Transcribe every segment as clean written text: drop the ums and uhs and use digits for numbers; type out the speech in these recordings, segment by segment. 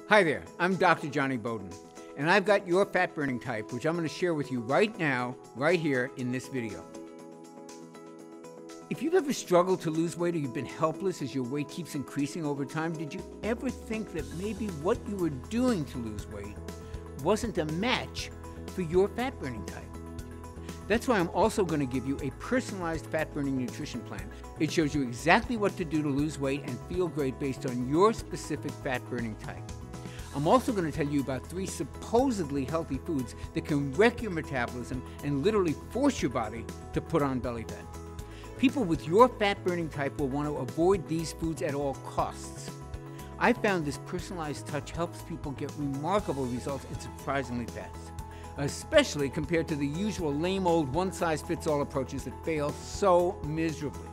Hi there, I'm Dr. Johnny Bowden, and I've got your fat burning type, which I'm going to share with you right now, right here in this video. If you've ever struggled to lose weight or you've been helpless as your weight keeps increasing over time, did you ever think that maybe what you were doing to lose weight wasn't a match for your fat burning type? That's why I'm also going to give you a personalized fat burning nutrition plan. It shows you exactly what to do to lose weight and feel great based on your specific fat burning type. I'm also going to tell you about 3 supposedly healthy foods that can wreck your metabolism and literally force your body to put on belly fat. People with your fat burning type will want to avoid these foods at all costs. I found this personalized touch helps people get remarkable results and surprisingly fast, especially compared to the usual lame old one-size-fits-all approaches that fail so miserably.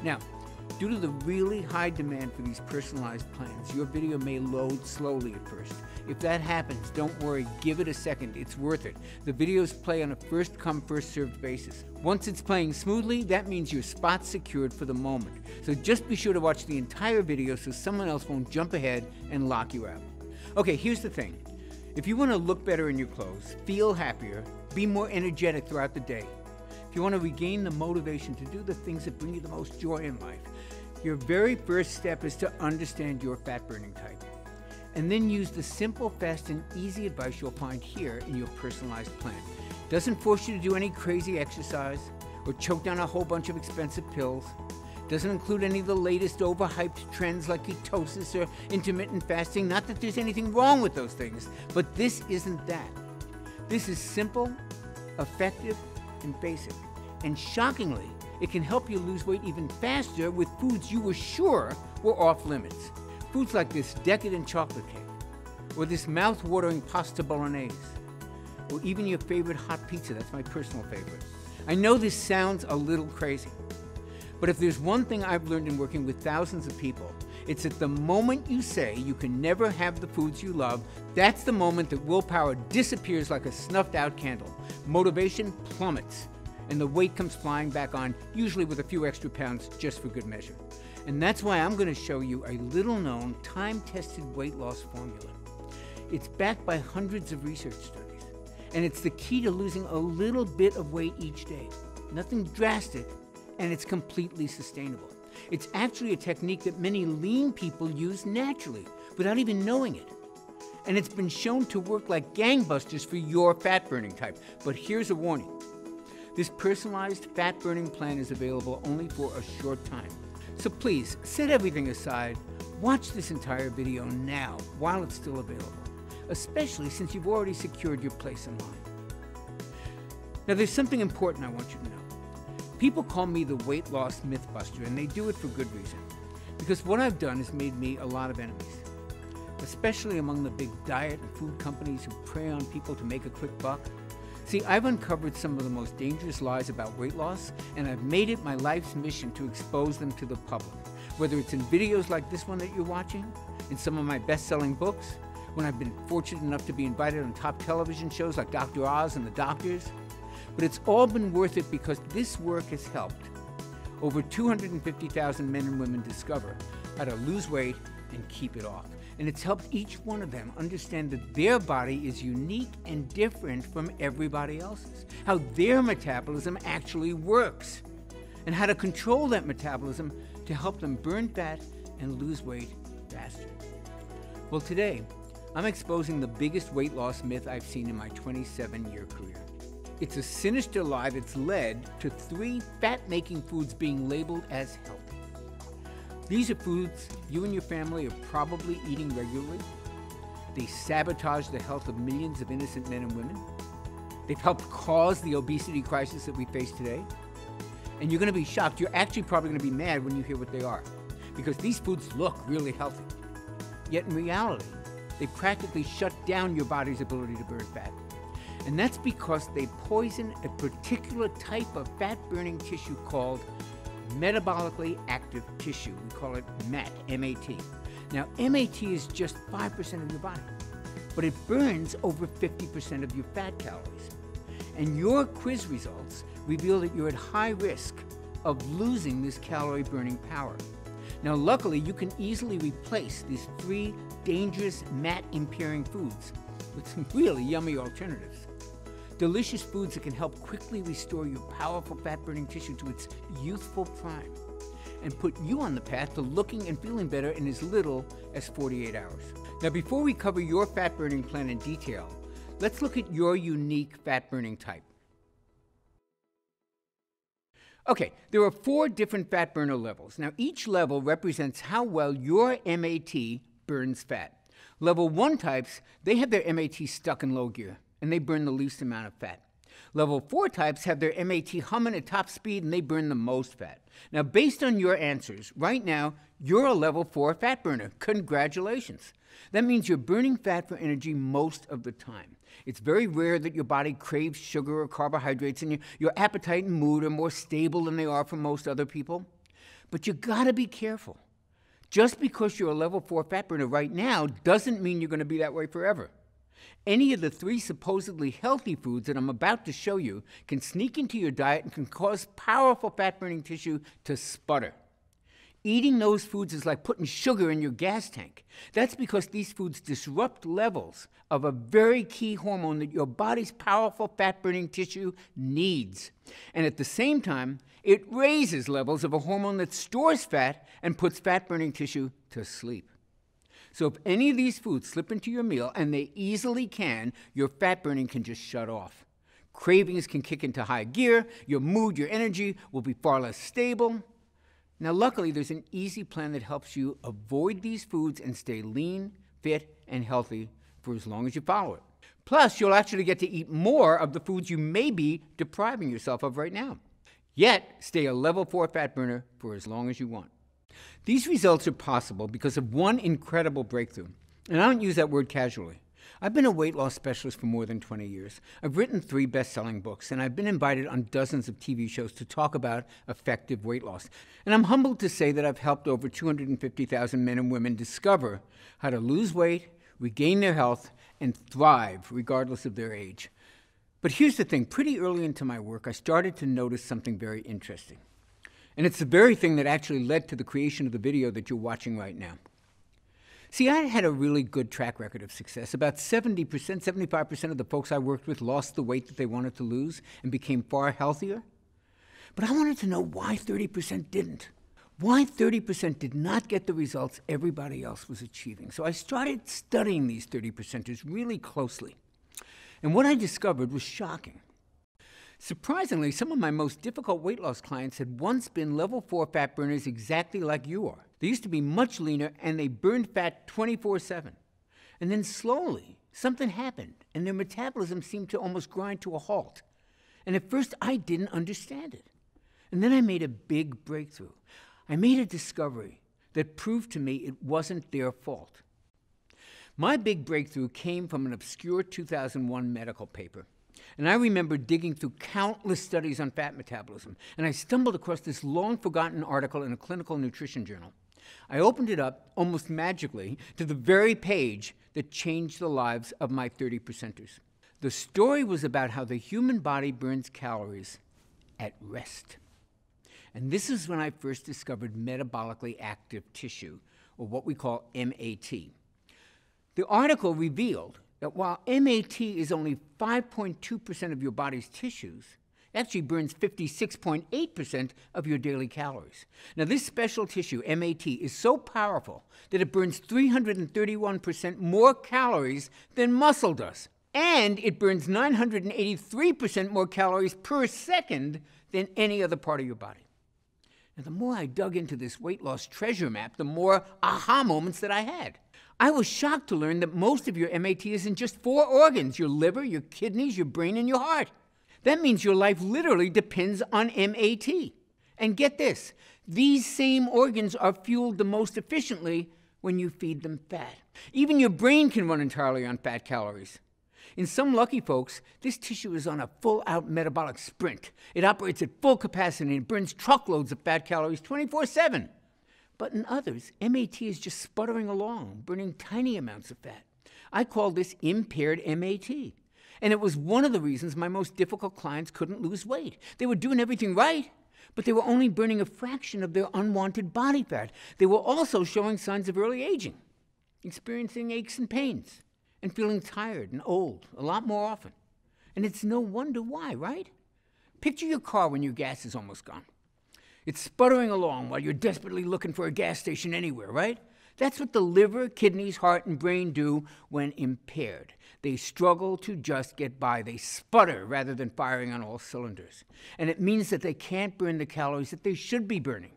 Now, due to the really high demand for these personalized plans, your video may load slowly at first. If that happens, don't worry, give it a second, it's worth it. The videos play on a first-come, first-served basis. Once it's playing smoothly, that means your spot's secured for the moment. So just be sure to watch the entire video so someone else won't jump ahead and lock you out. Okay, here's the thing. If you want to look better in your clothes, feel happier, be more energetic throughout the day, if you want to regain the motivation to do the things that bring you the most joy in life, your very first step is to understand your fat burning type. And then use the simple, fast, and easy advice you'll find here in your personalized plan. It doesn't force you to do any crazy exercise or choke down a whole bunch of expensive pills. It doesn't include any of the latest overhyped trends like ketosis or intermittent fasting. Not that there's anything wrong with those things, but this isn't that. This is simple, effective, and basic. And shockingly, it can help you lose weight even faster with foods you were sure were off limits. Foods like this decadent chocolate cake, or this mouth-watering pasta bolognese, or even your favorite hot pizza. That's my personal favorite. I know this sounds a little crazy, but if there's one thing I've learned in working with thousands of people, it's that the moment you say you can never have the foods you love, that's the moment that willpower disappears like a snuffed-out candle. Motivation plummets, and the weight comes flying back on, usually with a few extra pounds just for good measure. And that's why I'm going to show you a little-known, time-tested weight loss formula. It's backed by hundreds of research studies, and it's the key to losing a little bit of weight each day. Nothing drastic, and it's completely sustainable. It's actually a technique that many lean people use naturally, without even knowing it. And it's been shown to work like gangbusters for your fat-burning type. But here's a warning. This personalized fat-burning plan is available only for a short time. So please, set everything aside, watch this entire video now while it's still available, especially since you've already secured your place in line. Now there's something important I want you to know. People call me the weight loss mythbuster, and they do it for good reason. Because what I've done has made me a lot of enemies, especially among the big diet and food companies who prey on people to make a quick buck. See, I've uncovered some of the most dangerous lies about weight loss, and I've made it my life's mission to expose them to the public. Whether it's in videos like this one that you're watching, in some of my best-selling books, when I've been fortunate enough to be invited on top television shows like Dr. Oz and The Doctors. But it's all been worth it because this work has helped over 250,000 men and women discover how to lose weight and keep it off. And it's helped each one of them understand that their body is unique and different from everybody else's, how their metabolism actually works, and how to control that metabolism to help them burn fat and lose weight faster. Well, today, I'm exposing the biggest weight loss myth I've seen in my 27-year career. It's a sinister lie that's led to 3 fat-making foods being labeled as healthy. These are foods you and your family are probably eating regularly. They sabotage the health of millions of innocent men and women. They've helped cause the obesity crisis that we face today. And you're going to be shocked. You're actually probably going to be mad when you hear what they are, because these foods look really healthy. Yet in reality, they practically shut down your body's ability to burn fat. And that's because they poison a particular type of fat-burning tissue called metabolically active tissue. We call it MAT, M-A-T. Now, MAT is just 5% of your body, but it burns over 50% of your fat calories. And your quiz results reveal that you're at high risk of losing this calorie-burning power. Now, luckily, you can easily replace these 3 dangerous fat-impairing foods with some really yummy alternatives. Delicious foods that can help quickly restore your powerful fat-burning tissue to its youthful prime and put you on the path to looking and feeling better in as little as 48 hours. Now, before we cover your fat-burning plan in detail, let's look at your unique fat-burning type. Okay, there are 4 different fat burner levels. Now, each level represents how well your MAT burns fat. Level 1 types, they have their MAT stuck in low gear, and they burn the least amount of fat. Level 4 types have their MAT humming at top speed, and they burn the most fat. Now, based on your answers, right now, you're a level 4 fat burner. Congratulations. That means you're burning fat for energy most of the time. It's very rare that your body craves sugar or carbohydrates, and your appetite and mood are more stable than they are for most other people. But you gotta be careful. Just because you're a level 4 fat burner right now doesn't mean you're gonna be that way forever. Any of the 3 supposedly healthy foods that I'm about to show you can sneak into your diet and can cause powerful fat-burning tissue to sputter. Eating those foods is like putting sugar in your gas tank. That's because these foods disrupt levels of a very key hormone that your body's powerful fat-burning tissue needs. And at the same time, it raises levels of a hormone that stores fat and puts fat-burning tissue to sleep. So if any of these foods slip into your meal, and they easily can, your fat burning can just shut off. Cravings can kick into high gear, your mood, your energy will be far less stable. Now, luckily, there's an easy plan that helps you avoid these foods and stay lean, fit, and healthy for as long as you follow it. Plus, you'll actually get to eat more of the foods you may be depriving yourself of right now. Yet, stay a level 4 fat burner for as long as you want. These results are possible because of one incredible breakthrough, and I don't use that word casually. I've been a weight loss specialist for more than 20 years. I've written 3 best-selling books, and I've been invited on dozens of TV shows to talk about effective weight loss. And I'm humbled to say that I've helped over 250,000 men and women discover how to lose weight, regain their health, and thrive regardless of their age. But here's the thing, pretty early into my work, I started to notice something very interesting. And it's the very thing that actually led to the creation of the video that you're watching right now. See, I had a really good track record of success. About 70%, 75% of the folks I worked with lost the weight that they wanted to lose and became far healthier. But I wanted to know why 30% didn't. Why 30% did not get the results everybody else was achieving. So I started studying these 30%ers really closely. And what I discovered was shocking. Surprisingly, some of my most difficult weight loss clients had once been level 4 fat burners exactly like you are. They used to be much leaner, and they burned fat 24/7. And then slowly, something happened, and their metabolism seemed to almost grind to a halt. And at first, I didn't understand it. And then I made a big breakthrough. I made a discovery that proved to me it wasn't their fault. My big breakthrough came from an obscure 2001 medical paper. And I remember digging through countless studies on fat metabolism, and I stumbled across this long-forgotten article in a clinical nutrition journal. I opened it up, almost magically, to the very page that changed the lives of my 30%ers. The story was about how the human body burns calories at rest. And this is when I first discovered metabolically active tissue, or what we call MAT. The article revealed that while MAT is only 5.2% of your body's tissues, it actually burns 56.8% of your daily calories. Now, this special tissue, MAT, is so powerful that it burns 331% more calories than muscle does. And it burns 983% more calories per second than any other part of your body. Now, the more I dug into this weight loss treasure map, the more aha moments that I had. I was shocked to learn that most of your MAT is in just 4 organs: your liver, your kidneys, your brain, and your heart. That means your life literally depends on MAT. And get this, these same organs are fueled the most efficiently when you feed them fat. Even your brain can run entirely on fat calories. In some lucky folks, this tissue is on a full-out metabolic sprint. It operates at full capacity and burns truckloads of fat calories 24/7. But in others, MAT is just sputtering along, burning tiny amounts of fat. I call this impaired MAT. And it was one of the reasons my most difficult clients couldn't lose weight. They were doing everything right, But they were only burning a fraction of their unwanted body fat. They were also showing signs of early aging, experiencing aches and pains, and feeling tired and old a lot more often. And it's no wonder why, right? Picture your car when your gas is almost gone. It's sputtering along while you're desperately looking for a gas station anywhere, right? That's what the liver, kidneys, heart, and brain do when impaired. They struggle to just get by. They sputter rather than firing on all cylinders. And it means that they can't burn the calories that they should be burning.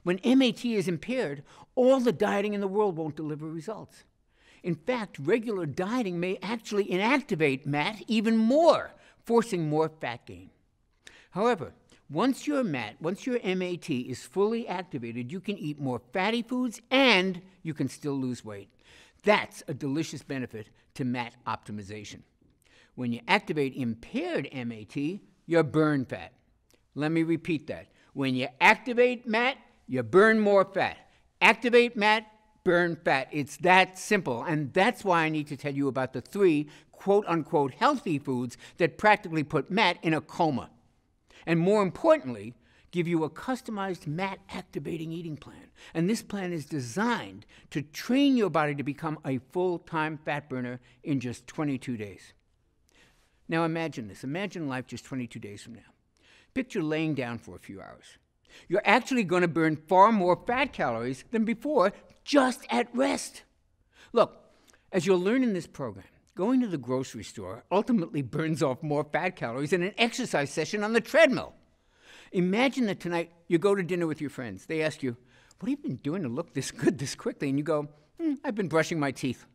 When MAT is impaired, all the dieting in the world won't deliver results. In fact, regular dieting may actually inactivate MAT even more, forcing more fat gain. However, once your MAT is fully activated, you can eat more fatty foods and you can still lose weight. That's a delicious benefit to MAT optimization. When you activate impaired MAT, you burn fat. Let me repeat that. When you activate MAT, you burn more fat. Activate MAT, burn fat. It's that simple. And that's why I need to tell you about the 3 quote-unquote healthy foods that practically put MAT in a coma. And more importantly, give you a customized MAT-activating eating plan. And this plan is designed to train your body to become a full-time fat burner in just 22 days. Now imagine this. Imagine life just 22 days from now. Picture laying down for a few hours. You're actually going to burn far more fat calories than before just at rest. Look, as you'll learn in this program, going to the grocery store ultimately burns off more fat calories than an exercise session on the treadmill. Imagine that tonight you go to dinner with your friends. They ask you, what have you been doing to look this good this quickly? And you go, I've been brushing my teeth.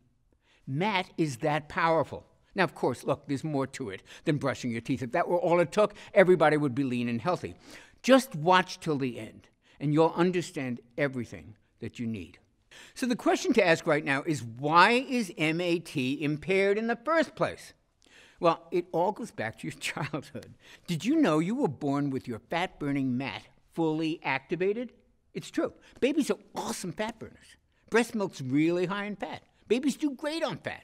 MAT is that powerful. Now, of course, look, there's more to it than brushing your teeth. If that were all it took, everybody would be lean and healthy. Just watch till the end, and you'll understand everything that you need. So the question to ask right now is, why is MAT impaired in the first place? Well, it all goes back to your childhood. Did you know you were born with your fat-burning MAT fully activated? It's true. Babies are awesome fat burners. Breast milk's really high in fat. Babies do great on fat.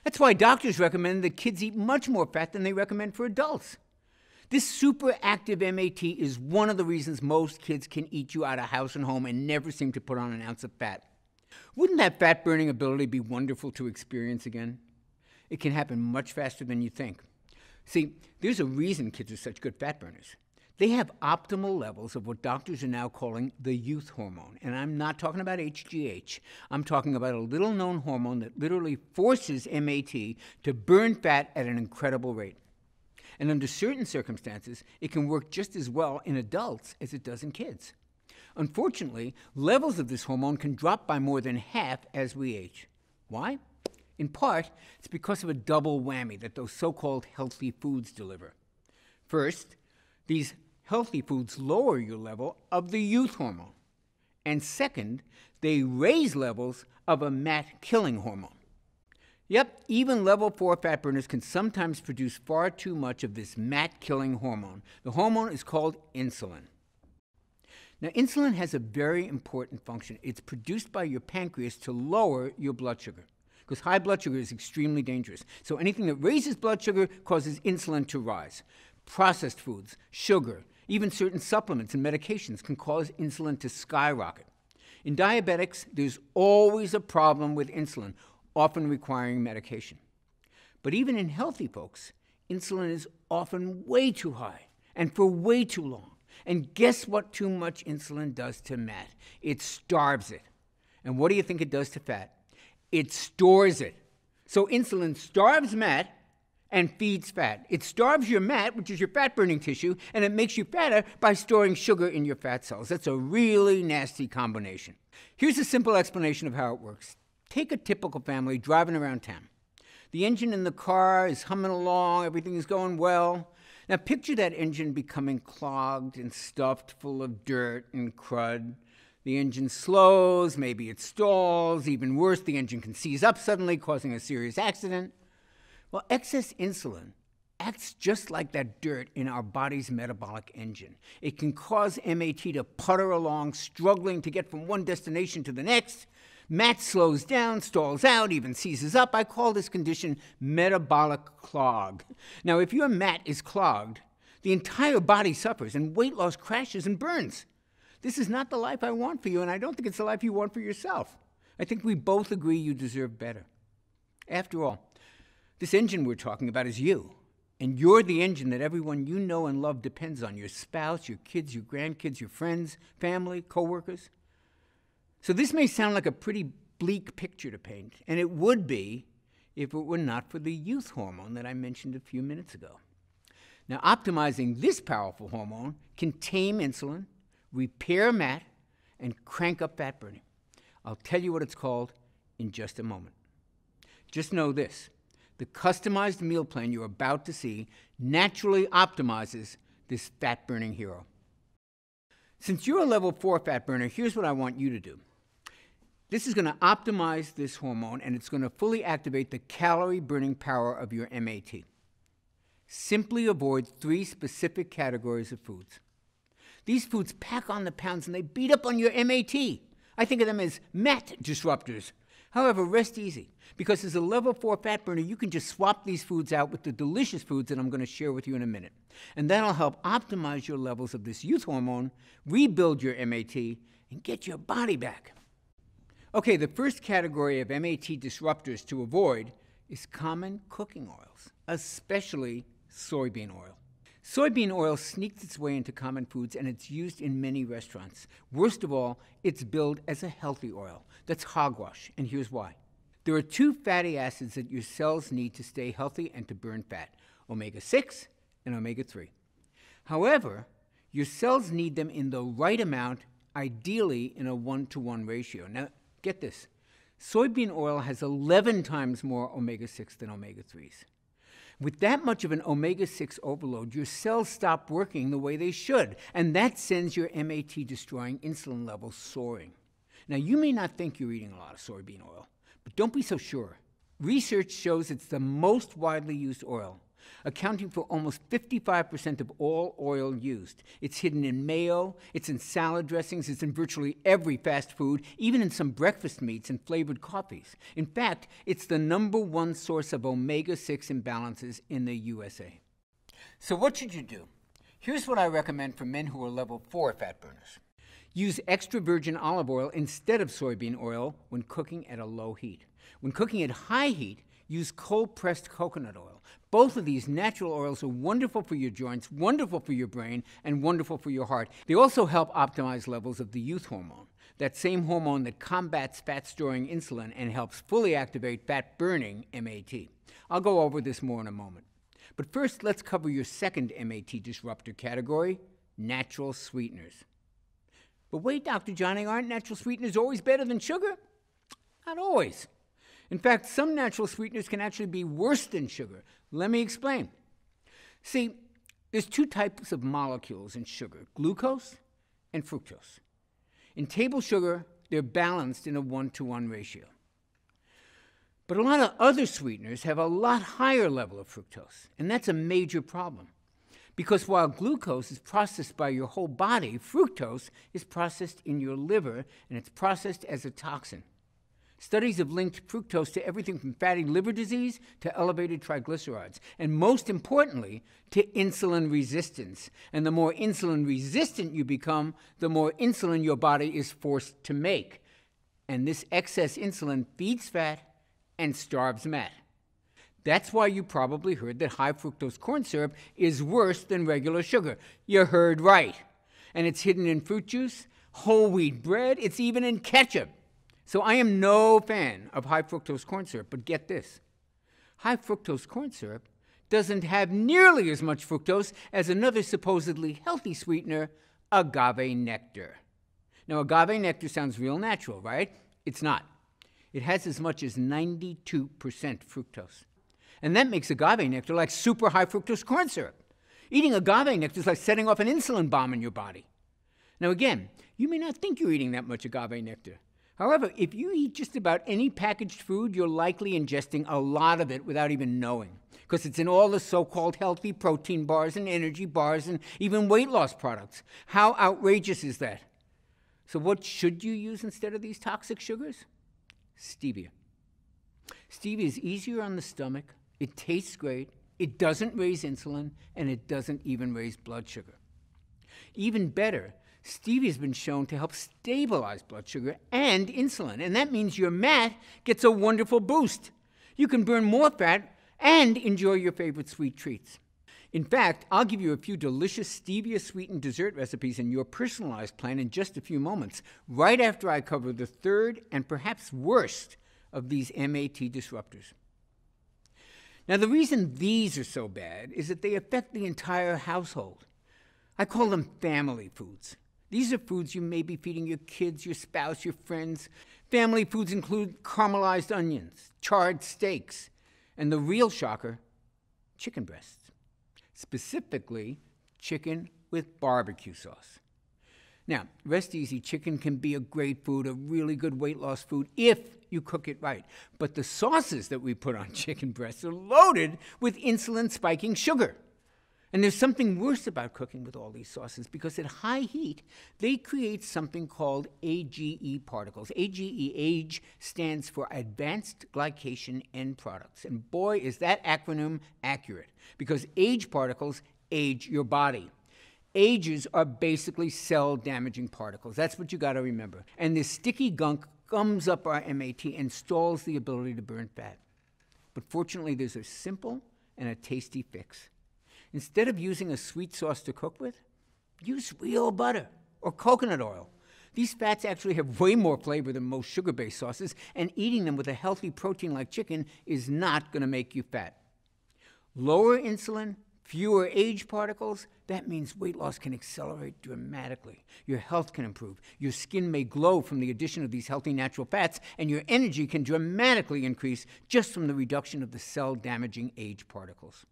That's why doctors recommend that kids eat much more fat than they recommend for adults. This super active MAT is one of the reasons most kids can eat you out of house and home and never seem to put on an ounce of fat. Wouldn't that fat-burning ability be wonderful to experience again? It can happen much faster than you think. See, there's a reason kids are such good fat burners. They have optimal levels of what doctors are now calling the youth hormone. And I'm not talking about HGH. I'm talking about a little-known hormone that literally forces MAT to burn fat at an incredible rate. And under certain circumstances, it can work just as well in adults as it does in kids. Unfortunately, levels of this hormone can drop by more than half as we age. Why? In part, it's because of a double whammy that those so-called healthy foods deliver. First, these healthy foods lower your level of the youth hormone. And second, they raise levels of a MAT-killing hormone. Yep, even level 4 fat burners can sometimes produce far too much of this MAT-killing hormone. The hormone is called insulin. Now, insulin has a very important function. It's produced by your pancreas to lower your blood sugar, because high blood sugar is extremely dangerous. So anything that raises blood sugar causes insulin to rise. Processed foods, sugar, even certain supplements and medications can cause insulin to skyrocket. In diabetics, there's always a problem with insulin, often requiring medication. But even in healthy folks, insulin is often way too high and for way too long. And guess what too much insulin does to MAT? It starves it. And what do you think it does to fat? It stores it. So insulin starves MAT and feeds fat. It starves your MAT, which is your fat-burning tissue, and it makes you fatter by storing sugar in your fat cells. That's a really nasty combination. Here's a simple explanation of how it works. Take a typical family driving around town. The engine in the car is humming along, everything is going well. Now picture that engine becoming clogged and stuffed full of dirt and crud. The engine slows, maybe it stalls, even worse, the engine can seize up suddenly, causing a serious accident. Well, excess insulin acts just like that dirt in our body's metabolic engine. It can cause MAT to putter along, struggling to get from one destination to the next. MAT slows down, stalls out, even seizes up. I call this condition metabolic clog. Now, if your MAT is clogged, The entire body suffers, and weight loss crashes and burns. This is not the life I want for you, and I don't think it's the life you want for yourself. I think we both agree you deserve better. After all, this engine we're talking about is you, and you're the engine that everyone you know and love depends on: your spouse, your kids, your grandkids, your friends, family, coworkers. So this may sound like a pretty bleak picture to paint, and it would be if it were not for the youth hormone that I mentioned a few minutes ago. Now, optimizing this powerful hormone can tame insulin, repair MAT, and crank up fat burning. I'll tell you what it's called in just a moment. Just know this: the customized meal plan you're about to see naturally optimizes this fat-burning hero. Since you're a level 4 fat burner, here's what I want you to do. This is going to optimize this hormone, and it's going to fully activate the calorie-burning power of your MAT. Simply avoid 3 specific categories of foods. These foods pack on the pounds, and they beat up on your MAT. I think of them as MAT disruptors. However, rest easy, because as a level 4 fat burner, you can just swap these foods out with the delicious foods that I'm going to share with you in a minute. And that'll help optimize your levels of this youth hormone, rebuild your MAT, and get your body back. Okay, the first category of MAT disruptors to avoid is common cooking oils, especially soybean oil. Soybean oil sneaks its way into common foods, and it's used in many restaurants. Worst of all, it's billed as a healthy oil. That's hogwash, and here's why. There are 2 fatty acids that your cells need to stay healthy and to burn fat: omega-6 and omega-3. However, your cells need them in the right amount, ideally in a 1-to-1 ratio. Now, get this. Soybean oil has 11 times more omega-6 than omega-3s. With that much of an omega-6 overload, your cells stop working the way they should, and that sends your MAT-destroying insulin levels soaring. Now, you may not think you're eating a lot of soybean oil, but don't be so sure. Research shows it's the most widely used oil, accounting for almost 55% of all oil used. It's hidden in mayo, it's in salad dressings, it's in virtually every fast food, even in some breakfast meats and flavored coffees. In fact, it's the #1 source of omega-6 imbalances in the USA. So what should you do? Here's what I recommend for men who are level 4 fat burners. Use extra virgin olive oil instead of soybean oil when cooking at a low heat. When cooking at high heat, use cold-pressed coconut oil. Both of these natural oils are wonderful for your joints, wonderful for your brain, and wonderful for your heart. They also help optimize levels of the youth hormone, that same hormone that combats fat-storing insulin and helps fully activate fat-burning MAT. I'll go over this more in a moment. But first, let's cover your second MAT disruptor category: natural sweeteners. But wait, Dr. Johnny, aren't natural sweeteners always better than sugar? Not always. In fact, some natural sweeteners can actually be worse than sugar. Let me explain. See, there's 2 types of molecules in sugar: glucose and fructose. In table sugar, they're balanced in a 1-to-1 ratio. But a lot of other sweeteners have a lot higher level of fructose, and that's a major problem. Because while glucose is processed by your whole body, fructose is processed in your liver, and it's processed as a toxin. Studies have linked fructose to everything from fatty liver disease to elevated triglycerides, and most importantly, to insulin resistance. And the more insulin resistant you become, the more insulin your body is forced to make. And this excess insulin feeds fat and starves MAT. That's why you probably heard that high fructose corn syrup is worse than regular sugar. You heard right. And it's hidden in fruit juice, whole wheat bread, it's even in ketchup. So I am no fan of high fructose corn syrup, but get this. High fructose corn syrup doesn't have nearly as much fructose as another supposedly healthy sweetener, agave nectar. Now, agave nectar sounds real natural, right? It's not. It has as much as 92% fructose. And that makes agave nectar like super high fructose corn syrup. Eating agave nectar is like setting off an insulin bomb in your body. Now again, you may not think you're eating that much agave nectar. However, if you eat just about any packaged food, you're likely ingesting a lot of it without even knowing, because it's in all the so-called healthy protein bars and energy bars and even weight loss products. How outrageous is that? So what should you use instead of these toxic sugars? Stevia. Stevia is easier on the stomach, it tastes great, It doesn't raise insulin, and it doesn't even raise blood sugar. Even better, stevia has been shown to help stabilize blood sugar and insulin, and that means your MAT gets a wonderful boost. You can burn more fat and enjoy your favorite sweet treats. In fact, I'll give you a few delicious stevia-sweetened dessert recipes in your personalized plan in just a few moments, right after I cover the third and perhaps worst of these MAT disruptors. Now, the reason these are so bad is that they affect the entire household. I call them family foods. These are foods you may be feeding your kids, your spouse, your friends. Family foods include caramelized onions, charred steaks, and the real shocker, chicken breasts. Specifically, chicken with barbecue sauce. Now, rest easy, chicken can be a great food, a really good weight loss food, if you cook it right. But the sauces that we put on chicken breasts are loaded with insulin-spiking sugar. And there's something worse about cooking with all these sauces, because at high heat, they create something called AGE particles. AGE stands for Advanced Glycation End Products. And boy, is that acronym accurate, because age particles age your body. Ages are basically cell-damaging particles. That's what you got to remember. And this sticky gunk gums up our MAT and stalls the ability to burn fat. But fortunately, there's a simple and a tasty fix. Instead of using a sweet sauce to cook with, use real butter or coconut oil. These fats actually have way more flavor than most sugar-based sauces, and eating them with a healthy protein like chicken is not going to make you fat. Lower insulin, fewer age particles, that means weight loss can accelerate dramatically. Your health can improve. Your skin may glow from the addition of these healthy natural fats, and your energy can dramatically increase just from the reduction of the cell-damaging age particles.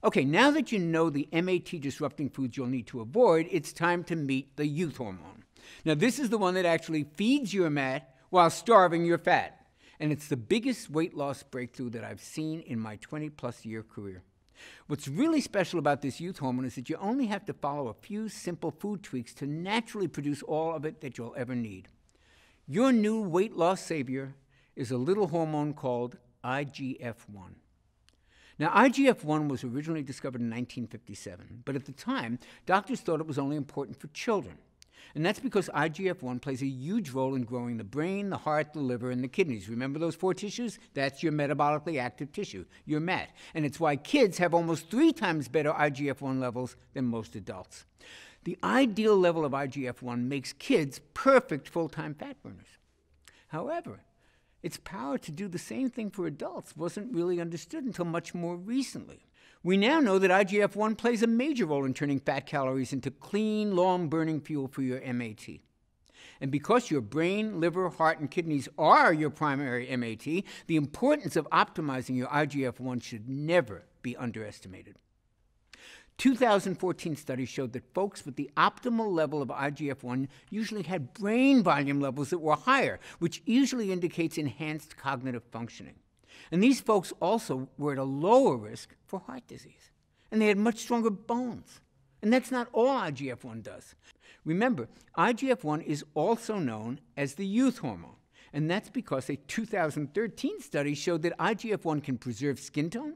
Okay, now that you know the MAT-disrupting foods you'll need to avoid, it's time to meet the youth hormone. Now, this is the one that actually feeds your MAT while starving your fat. And it's the biggest weight loss breakthrough that I've seen in my 20-plus year career. What's really special about this youth hormone is that you only have to follow a few simple food tweaks to naturally produce all of it that you'll ever need. Your new weight loss savior is a little hormone called IGF-1. Now, IGF-1 was originally discovered in 1957, but at the time, doctors thought it was only important for children. And that's because IGF-1 plays a huge role in growing the brain, the heart, the liver, and the kidneys. Remember those 4 tissues? That's your metabolically active tissue, your MAT. And it's why kids have almost 3 times better IGF-1 levels than most adults. The ideal level of IGF-1 makes kids perfect full-time fat burners. However, its power to do the same thing for adults wasn't really understood until much more recently. We now know that IGF-1 plays a major role in turning fat calories into clean, long-burning fuel for your MAT. And because your brain, liver, heart, and kidneys are your primary MAT, the importance of optimizing your IGF-1 should never be underestimated. 2014 studies showed that folks with the optimal level of IGF-1 usually had brain volume levels that were higher, which usually indicates enhanced cognitive functioning. And these folks also were at a lower risk for heart disease. And they had much stronger bones. And that's not all IGF-1 does. Remember, IGF-1 is also known as the youth hormone. And that's because a 2013 study showed that IGF-1 can preserve skin tone,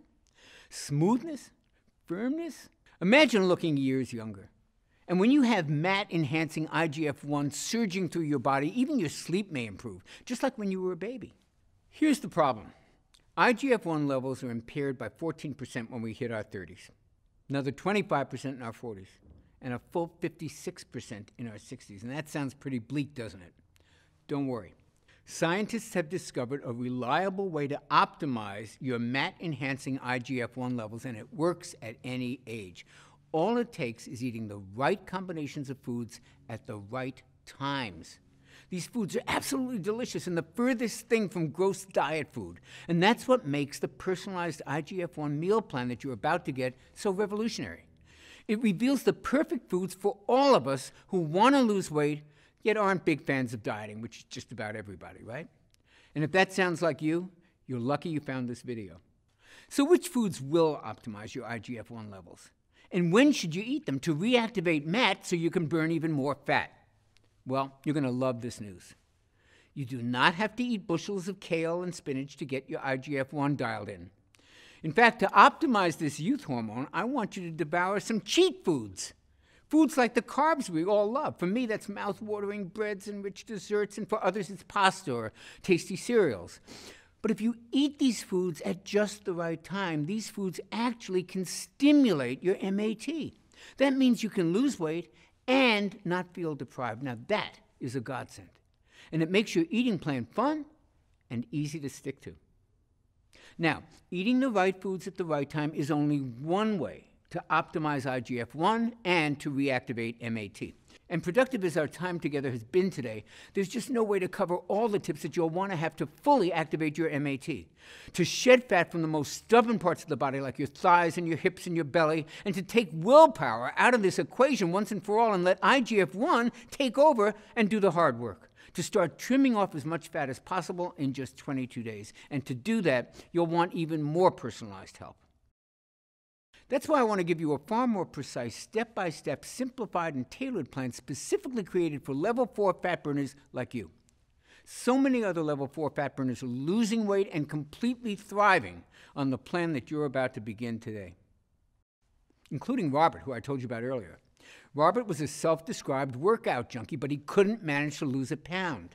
smoothness, firmness. Imagine looking years younger. And when you have MAT-enhancing IGF-1 surging through your body, even your sleep may improve, just like when you were a baby. Here's the problem. IGF-1 levels are impaired by 14% when we hit our 30s, another 25% in our 40s, and a full 56% in our 60s. And that sounds pretty bleak, doesn't it? Don't worry. Scientists have discovered a reliable way to optimize your MAT-enhancing IGF-1 levels, and it works at any age. All it takes is eating the right combinations of foods at the right times. These foods are absolutely delicious and the furthest thing from gross diet food. And that's what makes the personalized IGF-1 meal plan that you're about to get so revolutionary. It reveals the perfect foods for all of us who want to lose weight, yet aren't big fans of dieting, which is just about everybody, right? And if that sounds like you, you're lucky you found this video. So which foods will optimize your IGF-1 levels? And when should you eat them to reactivate MAT so you can burn even more fat? Well, you're going to love this news. You do not have to eat bushels of kale and spinach to get your IGF-1 dialed in. In fact, to optimize this youth hormone, I want you to devour some cheat foods. Foods like the carbs we all love. For me, that's mouth-watering breads and rich desserts, and for others, it's pasta or tasty cereals. But if you eat these foods at just the right time, these foods actually can stimulate your MAT. That means you can lose weight and not feel deprived. Now, that is a godsend. And it makes your eating plan fun and easy to stick to. Now, eating the right foods at the right time is only one way to optimize IGF-1 and to reactivate MAT. And productive as our time together has been today, there's just no way to cover all the tips that you'll want to have to fully activate your MAT. To shed fat from the most stubborn parts of the body, like your thighs and your hips and your belly, and to take willpower out of this equation once and for all and let IGF-1 take over and do the hard work. To start trimming off as much fat as possible in just 22 days. And to do that, you'll want even more personalized help. That's why I want to give you a far more precise, step-by-step, simplified, and tailored plan specifically created for level 4 fat burners like you. So many other level 4 fat burners are losing weight and completely thriving on the plan that you're about to begin today, including Robert, who I told you about earlier. Robert was a self-described workout junkie, but he couldn't manage to lose a pound.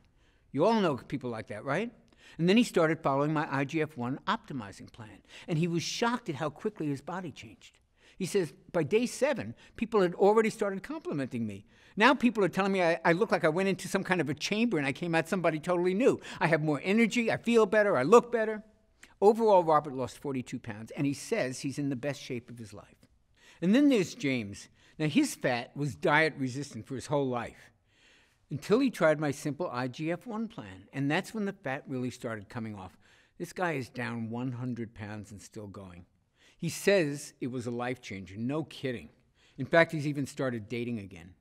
You all know people like that, right? And then he started following my IGF-1 optimizing plan, and he was shocked at how quickly his body changed. He says, by day 7, people had already started complimenting me. Now people are telling me I look like I went into some kind of a chamber and I came out somebody totally new. I have more energy, I feel better, I look better. Overall, Robert lost 42 pounds, and he says he's in the best shape of his life. And then there's James. Now, his fat was diet-resistant for his whole life, until he tried my simple IGF-1 plan, and that's when the fat really started coming off. This guy is down 100 pounds and still going. He says it was a life changer, no kidding. In fact, he's even started dating again.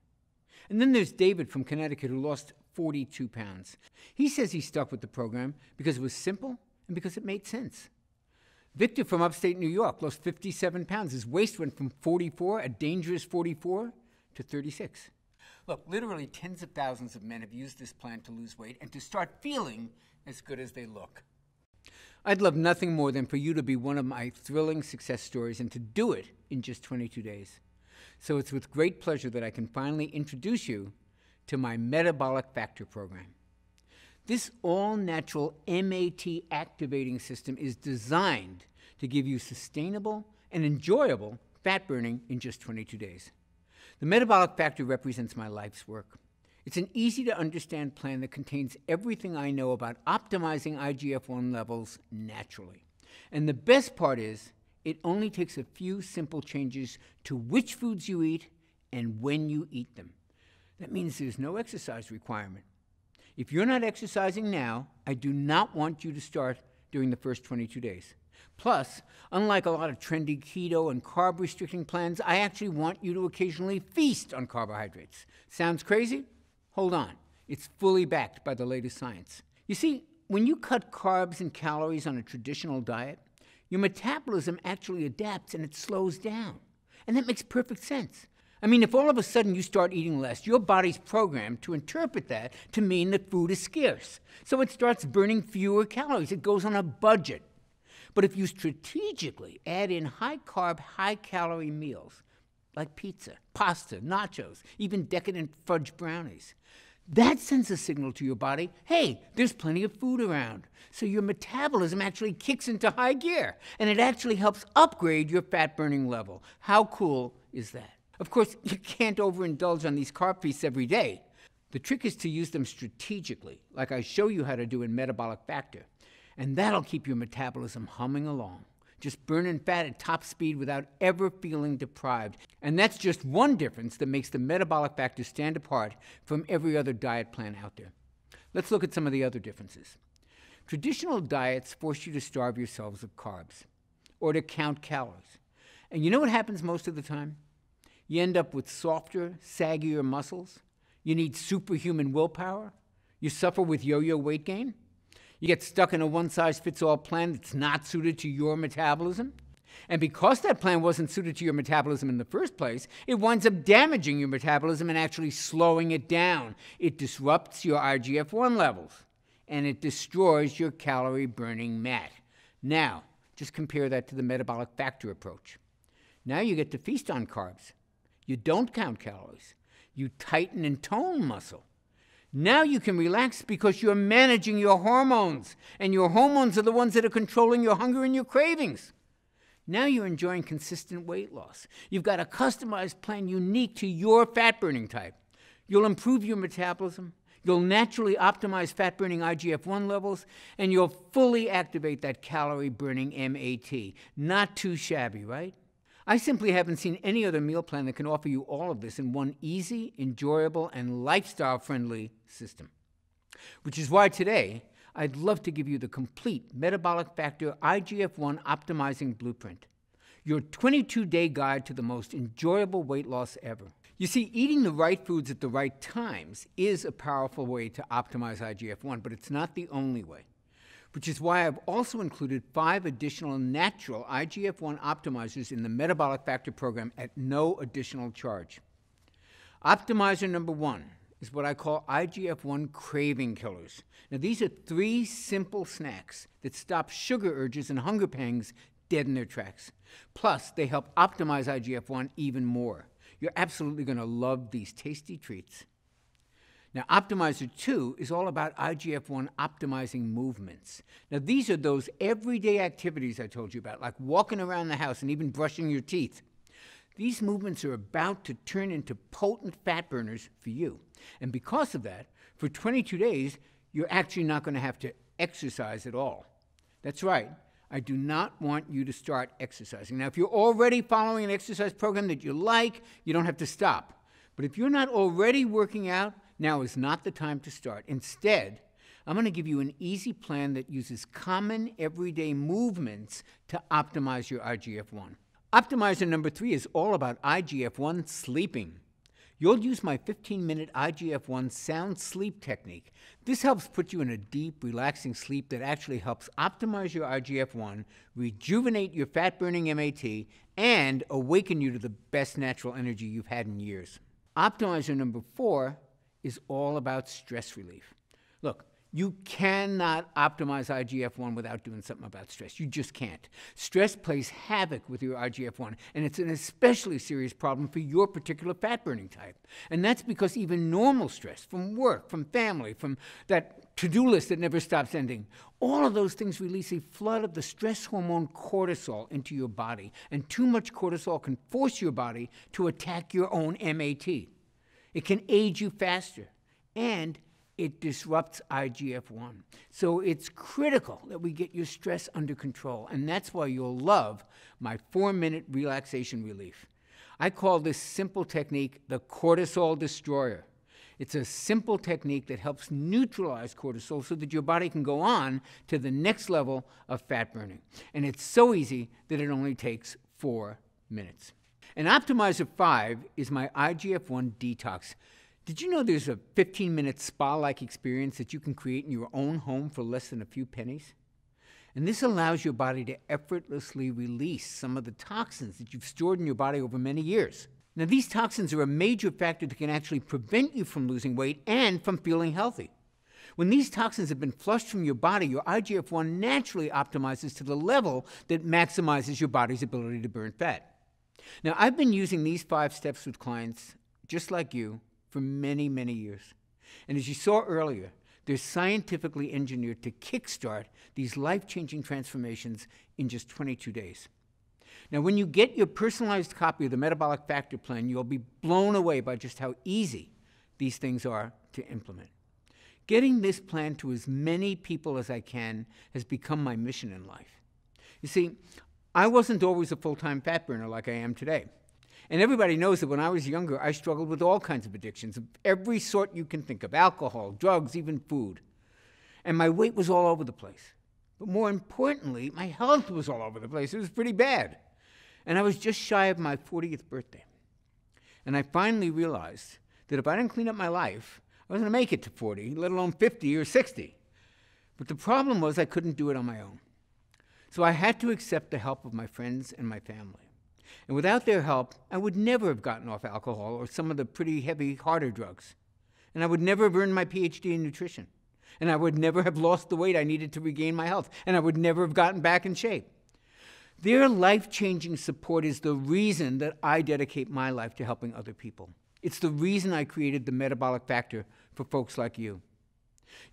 And then there's David from Connecticut who lost 42 pounds. He says he stuck with the program because it was simple and because it made sense. Victor from upstate New York lost 57 pounds. His waist went from 44, a dangerous 44, to 36. Look, literally tens of thousands of men have used this plan to lose weight and to start feeling as good as they look. I'd love nothing more than for you to be one of my thrilling success stories and to do it in just 22 days. So it's with great pleasure that I can finally introduce you to my Metabolic Factor program. This all-natural MAT activating system is designed to give you sustainable and enjoyable fat burning in just 22 days. The Metabolic Factor represents my life's work. It's an easy-to-understand plan that contains everything I know about optimizing IGF-1 levels naturally. And the best part is, it only takes a few simple changes to which foods you eat and when you eat them. That means there's no exercise requirement. If you're not exercising now, I do not want you to start during the first 22 days. Plus, unlike a lot of trendy keto and carb-restricting plans, I actually want you to occasionally feast on carbohydrates. Sounds crazy? Hold on. It's fully backed by the latest science. You see, when you cut carbs and calories on a traditional diet, your metabolism actually adapts and it slows down. And that makes perfect sense. I mean, if all of a sudden you start eating less, your body's programmed to interpret that to mean that food is scarce. So it starts burning fewer calories. It goes on a budget. But if you strategically add in high-carb, high-calorie meals, like pizza, pasta, nachos, even decadent fudge brownies, that sends a signal to your body, hey, there's plenty of food around. So your metabolism actually kicks into high gear, and it actually helps upgrade your fat-burning level. How cool is that? Of course, you can't overindulge on these carb feasts every day. The trick is to use them strategically, like I show you how to do in Metabolic Factor. And that'll keep your metabolism humming along, just burning fat at top speed without ever feeling deprived. And that's just one difference that makes the Metabolic Factor stand apart from every other diet plan out there. Let's look at some of the other differences. Traditional diets force you to starve yourselves of carbs or to count calories. And you know what happens most of the time? You end up with softer, saggier muscles. You need superhuman willpower. You suffer with yo-yo weight gain. You get stuck in a one-size-fits-all plan that's not suited to your metabolism. And because that plan wasn't suited to your metabolism in the first place, it winds up damaging your metabolism and actually slowing it down. It disrupts your IGF-1 levels, and it destroys your calorie-burning MAT. Now, Just compare that to the metabolic factor approach. Now you get to feast on carbs. You don't count calories. You tighten and tone muscle. Now you can relax because you're managing your hormones, and your hormones are the ones that are controlling your hunger and your cravings. Now you're enjoying consistent weight loss. You've got a customized plan unique to your fat-burning type. You'll improve your metabolism, you'll naturally optimize fat-burning IGF-1 levels, and you'll fully activate that calorie-burning MAT. Not too shabby, right? I simply haven't seen any other meal plan that can offer you all of this in one easy, enjoyable, and lifestyle-friendly system. Which is why today, I'd love to give you the complete Metabolic Factor IGF-1 Optimizing Blueprint, your 22-day guide to the most enjoyable weight loss ever. You see, eating the right foods at the right times is a powerful way to optimize IGF-1, but it's not the only way. Which is why I've also included 5 additional natural IGF-1 optimizers in the Metabolic Factor program at no additional charge. Optimizer number 1 is what I call IGF-1 craving killers. Now, these are 3 simple snacks that stop sugar urges and hunger pangs dead in their tracks. Plus, they help optimize IGF-1 even more. You're absolutely going to love these tasty treats. Now, Optimizer 2 is all about IGF-1 optimizing movements. Now, these are those everyday activities I told you about, like walking around the house and even brushing your teeth. These movements are about to turn into potent fat burners for you. And because of that, for 22 days, you're actually not going to have to exercise at all. That's right. I do not want you to start exercising. Now, if you're already following an exercise program that you like, you don't have to stop. But if you're not already working out, now is not the time to start. Instead, I'm going to give you an easy plan that uses common everyday movements to optimize your IGF-1. Optimizer number 3 is all about IGF-1 sleeping. You'll use my 15-minute IGF-1 sound sleep technique. This helps put you in a deep, relaxing sleep that actually helps optimize your IGF-1, rejuvenate your fat-burning MAT, and awaken you to the best natural energy you've had in years. Optimizer number 4 is all about stress relief. Look, you cannot optimize IGF-1 without doing something about stress. You just can't. Stress plays havoc with your IGF-1, and it's an especially serious problem for your particular fat-burning type. And that's because even normal stress from work, from family, from that to-do list that never stops ending, all of those things release a flood of the stress hormone cortisol into your body, and too much cortisol can force your body to attack your own MAT. It can age you faster, and it disrupts IGF-1. So it's critical that we get your stress under control, and that's why you'll love my 4-minute relaxation relief. I call this simple technique the cortisol destroyer. It's a simple technique that helps neutralize cortisol so that your body can go on to the next level of fat burning. And it's so easy that it only takes 4 minutes. And Optimizer 5 is my IGF-1 detox. Did you know there's a 15-minute spa-like experience that you can create in your own home for less than a few pennies? And this allows your body to effortlessly release some of the toxins that you've stored in your body over many years. Now, these toxins are a major factor that can actually prevent you from losing weight and from feeling healthy. When these toxins have been flushed from your body, your IGF-1 naturally optimizes to the level that maximizes your body's ability to burn fat. Now, I've been using these 5 steps with clients just like you for many, many years. And as you saw earlier, they're scientifically engineered to kickstart these life-changing transformations in just 22 days. Now, when you get your personalized copy of the Metabolic Factor Plan, you'll be blown away by just how easy these things are to implement. Getting this plan to as many people as I can has become my mission in life. You see, I wasn't always a full-time fat burner like I am today. And everybody knows that when I was younger, I struggled with all kinds of addictions of every sort you can think of: alcohol, drugs, even food. And my weight was all over the place. But more importantly, my health was all over the place. It was pretty bad. And I was just shy of my 40th birthday. And I finally realized that if I didn't clean up my life, I wasn't going to make it to 40, let alone 50 or 60. But the problem was I couldn't do it on my own. So I had to accept the help of my friends and my family. And without their help, I would never have gotten off alcohol or some of the pretty heavy, harder drugs. And I would never have earned my PhD in nutrition. And I would never have lost the weight I needed to regain my health. And I would never have gotten back in shape. Their life-changing support is the reason that I dedicate my life to helping other people. It's the reason I created the Metabolic Factor for folks like you.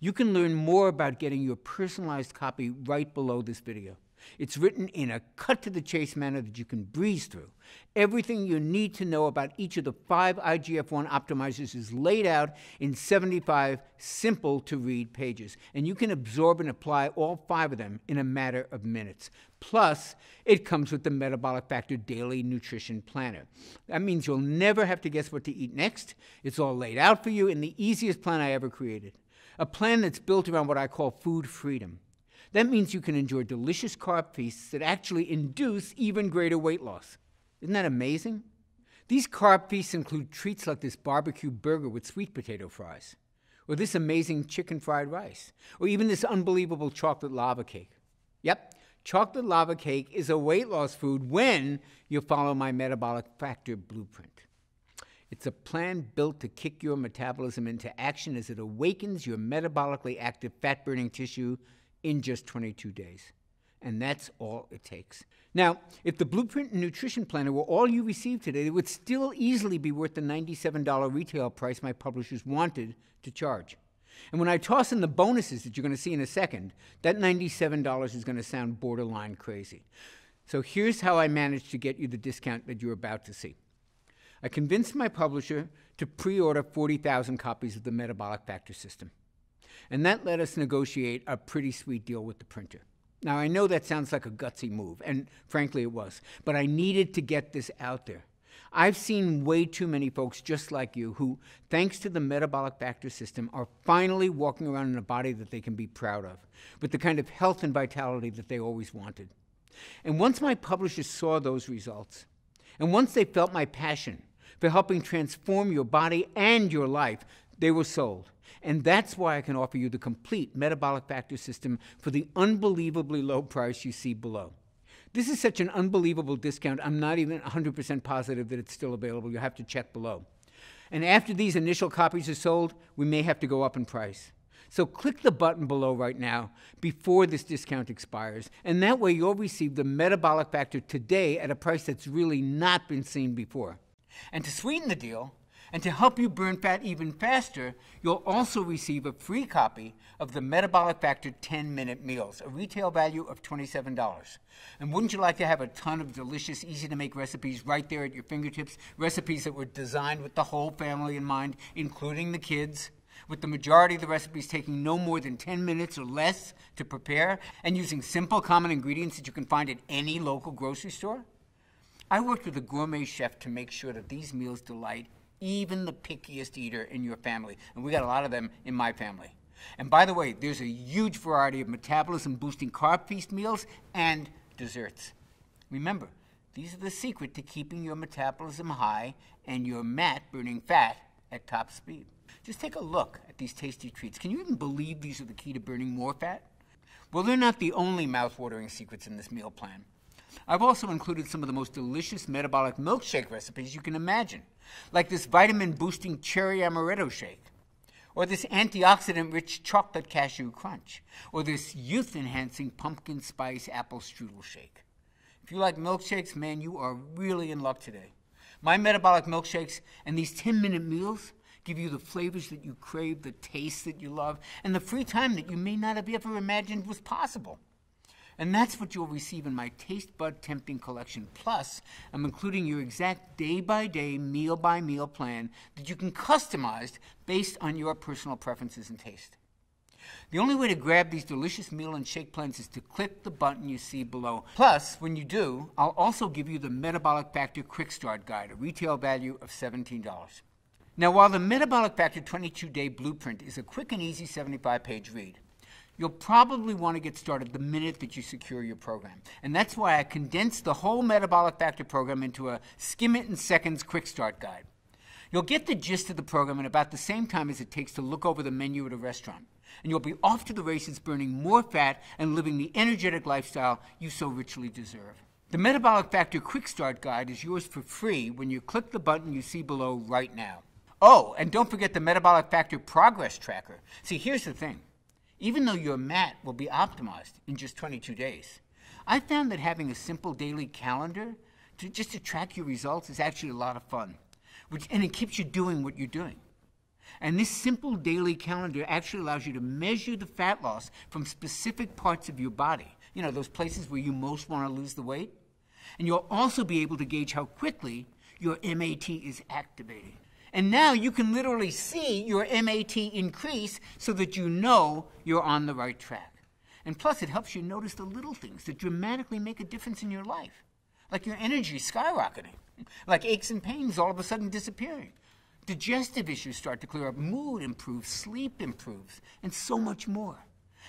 You can learn more about getting your personalized copy right below this video. It's written in a cut-to-the-chase manner that you can breeze through. Everything you need to know about each of the 5 IGF-1 optimizers is laid out in 75 simple-to-read pages, and you can absorb and apply all 5 of them in a matter of minutes. Plus, it comes with the Metabolic Factor Daily Nutrition Planner. That means you'll never have to guess what to eat next. It's all laid out for you in the easiest plan I ever created. A plan that's built around what I call food freedom. That means you can enjoy delicious carb feasts that actually induce even greater weight loss. Isn't that amazing? These carb feasts include treats like this barbecue burger with sweet potato fries, or this amazing chicken fried rice, or even this unbelievable chocolate lava cake. Yep, chocolate lava cake is a weight loss food when you follow my Metabolic Factor blueprint. It's a plan built to kick your metabolism into action as it awakens your metabolically active fat-burning tissue in just 22 days. And that's all it takes. Now, if the Blueprint and Nutrition Planner were all you received today, it would still easily be worth the $97 retail price my publishers wanted to charge. And when I toss in the bonuses that you're going to see in a second, that $97 is going to sound borderline crazy. So here's how I managed to get you the discount that you're about to see. I convinced my publisher to pre-order 40,000 copies of the Metabolic Factor system. And that let us negotiate a pretty sweet deal with the printer. Now, I know that sounds like a gutsy move, and frankly it was, but I needed to get this out there. I've seen way too many folks just like you who, thanks to the Metabolic Factor system, are finally walking around in a body that they can be proud of, with the kind of health and vitality that they always wanted. And once my publishers saw those results, and once they felt my passion for helping transform your body and your life, they were sold. And that's why I can offer you the complete Metabolic Factor system for the unbelievably low price you see below. This is such an unbelievable discount, I'm not even 100% positive that it's still available. You'll have to check below. And after these initial copies are sold, we may have to go up in price. So click the button below right now before this discount expires, and that way you'll receive the Metabolic Factor today at a price that's really not been seen before. And to sweeten the deal, and to help you burn fat even faster, you'll also receive a free copy of the Metabolic Factor 10-Minute Meals, a retail value of $27. And wouldn't you like to have a ton of delicious, easy-to-make recipes right there at your fingertips? Recipes that were designed with the whole family in mind, including the kids, with the majority of the recipes taking no more than 10 minutes or less to prepare, and using simple, common ingredients that you can find at any local grocery store? I worked with a gourmet chef to make sure that these meals delight even the pickiest eater in your family. And we got a lot of them in my family. And by the way, there's a huge variety of metabolism-boosting carb feast meals and desserts. Remember, these are the secret to keeping your metabolism high and your mat burning fat at top speed. Just take a look at these tasty treats. Can you even believe these are the key to burning more fat? Well, they're not the only mouth-watering secrets in this meal plan. I've also included some of the most delicious metabolic milkshake recipes you can imagine, like this vitamin-boosting cherry amaretto shake, or this antioxidant-rich chocolate cashew crunch, or this youth-enhancing pumpkin spice apple strudel shake. If you like milkshakes, man, you are really in luck today. My metabolic milkshakes and these 10-minute meals give you the flavors that you crave, the tastes that you love, and the free time that you may not have ever imagined was possible. And that's what you'll receive in my Taste Bud Tempting collection. Plus, I'm including your exact day-by-day, meal-by-meal plan that you can customize based on your personal preferences and taste. The only way to grab these delicious meal and shake plans is to click the button you see below. Plus, when you do, I'll also give you the Metabolic Factor Quick Start Guide, a retail value of $17. Now, while the Metabolic Factor 22-Day Blueprint is a quick and easy 75-page read, you'll probably want to get started the minute that you secure your program. And that's why I condensed the whole Metabolic Factor program into a skim-it-in-seconds quick start guide. You'll get the gist of the program in about the same time as it takes to look over the menu at a restaurant. And you'll be off to the races burning more fat and living the energetic lifestyle you so richly deserve. The Metabolic Factor Quick Start Guide is yours for free when you click the button you see below right now. Oh, and don't forget the Metabolic Factor Progress Tracker. See, here's the thing. Even though your mat will be optimized in just 22 days, I found that having a simple daily calendar just to track your results is actually a lot of fun, and it keeps you doing what you're doing. And this simple daily calendar actually allows you to measure the fat loss from specific parts of your body, those places where you most want to lose the weight. And you'll also be able to gauge how quickly your MAT is activating. And now you can literally see your MAT increase so that you know you're on the right track. And plus, it helps you notice the little things that dramatically make a difference in your life, like your energy skyrocketing, like aches and pains all of a sudden disappearing. Digestive issues start to clear up, mood improves, sleep improves, and so much more.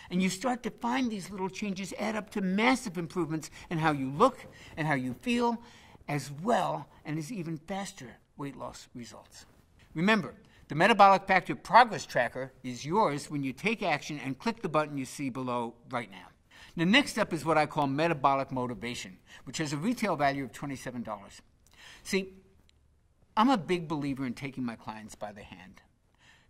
And you start to find these little changes add up to massive improvements in how you look and how you feel, as well and as even faster weight loss results. Remember, the Metabolic Factor Progress Tracker is yours when you take action and click the button you see below right now. Now, next up is what I call Metabolic Motivation, which has a retail value of $27. See, I'm a big believer in taking my clients by the hand